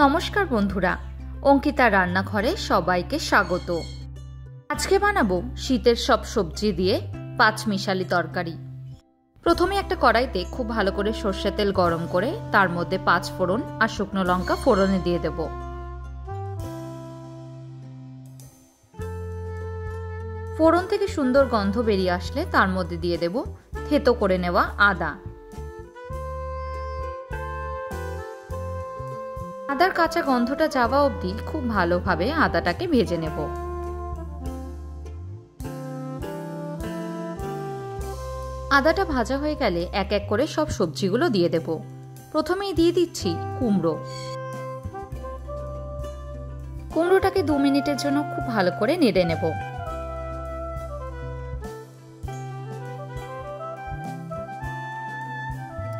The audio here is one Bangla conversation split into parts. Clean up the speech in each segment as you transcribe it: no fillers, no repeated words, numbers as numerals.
নমস্কার বন্ধুরা, অঙ্কিতা রান্নাঘরে সবাইকে স্বাগত। আজকে বানাবো শীতের সব সবজি দিয়ে পাঁচমিশালি তরকারি। প্রথমে একটা কড়াইতে খুব ভালো করে সর্ষের তেল গরম করে তার মধ্যে 5 ফোড়ন আর শুকনো লঙ্কা ফোড়নে দিয়ে দেব। ফোড়ন থেকে সুন্দর গন্ধ বেরিয়ে আসলে তার মধ্যে দিয়ে দেব থেতো করে নেওয়া আদা। আদার কাঁচা গন্ধটা যাওয়া অবধি খুব ভালোভাবে আদাটাকে ভেজে নেব। আদাটা ভাজা হয়ে গেলে এক এক করে সব সবজিগুলো দিয়ে দেব। প্রথমেই দিয়ে দিচ্ছি কুমড়ো। কুমড়োটাকে 2 মিনিটের জন্য খুব ভালো করে নেড়ে নেব।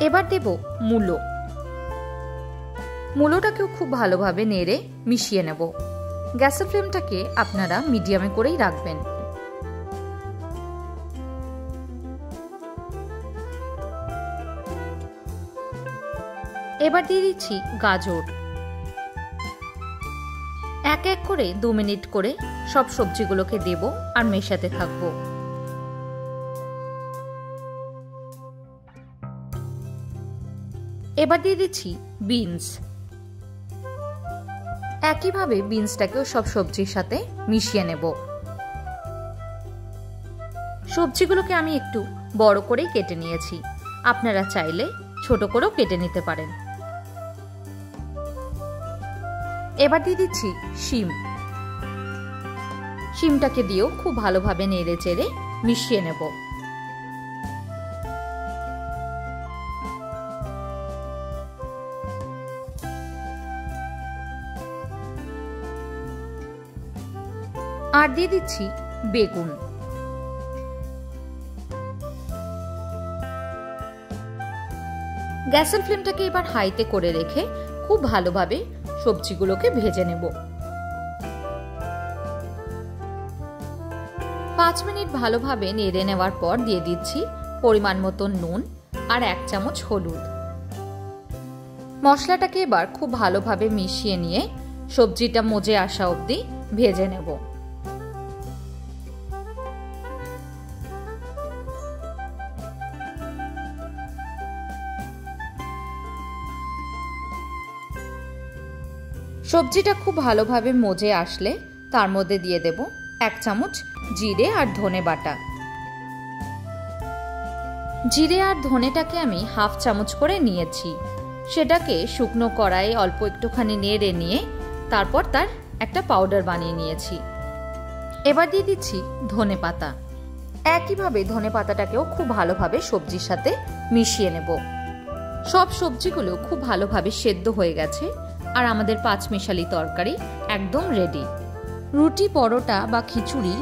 এবার দেব মূলো। মূলোটাকেও খুব ভালোভাবে নেড়ে মিশিয়ে নেব। গ্যাসের ফ্লেমটাকে আপনারা মিডিয়ামে করেই রাখবেন। এবার দিয়ে দিচ্ছি গাজর। এক এক করে 2 মিনিট করে সব সবজিগুলোকে দেব আর মেশাতে থাকবো। এবার দিয়ে দিচ্ছি বিনস। একইভাবে বিনসটাকেও সব সবজির সাথে মিশিয়ে নেব। সবজিগুলোকে আমি একটু বড় করেই কেটে নিয়েছি, আপনারা চাইলে ছোট করেও কেটে নিতে পারেন। এবার দিয়ে দিচ্ছি শিম। শিমটাকে দিয়েও খুব ভালোভাবে নেড়ে চেড়ে মিশিয়ে নেব। আর দিয়ে দিচ্ছি বেগুন। গ্যাসের ফ্লেমটাকে এবার হাইতে করে রেখে খুব ভালোভাবে সবজিগুলোকে ভেজে নেব। 5 মিনিট ভালোভাবে নেড়ে নেওয়ার পর দিয়ে দিচ্ছি পরিমাণ মতো নুন আর 1 চামচ হলুদ। মশলাটাকে এবার খুব ভালোভাবে মিশিয়ে নিয়ে সবজিটা মজে আসা অবধি ভেজে নেব। সবজিটা খুব ভালোভাবে মজে আসলে তার মধ্যে দিয়ে দেব 1 চামচ জিরে আর ধনে বাটা। জিরে আর ধনেটাকে আমি 1/2 চামচ করে নিয়েছি। সেটাকে শুকনো কড়াইয়ে অল্প একটুখানি নেড়ে নিয়ে তারপর তার একটা পাউডার বানিয়ে নিয়েছি। এবার দিয়ে দিচ্ছি ধনে পাতা। একইভাবে ধনে পাতাটাকেও খুব ভালোভাবে সবজির সাথে মিশিয়ে নেব। সব সবজিগুলো খুব ভালোভাবে সেদ্ধ হয়ে গেছে আর আমাদের পাঁচমিশালি তরকারি একদম রেডি। রুটি, পরোটা বা খিচুড়ি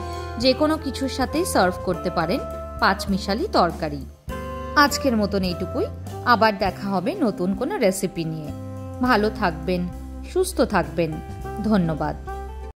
যে কোনো কিছুর সাথেই সার্ভ করতে পারেন পাঁচমিশালি তরকারি। আজকের মতন এইটুকুই। আবার দেখা হবে নতুন কোনো রেসিপি নিয়ে। ভালো থাকবেন, সুস্থ থাকবেন। ধন্যবাদ।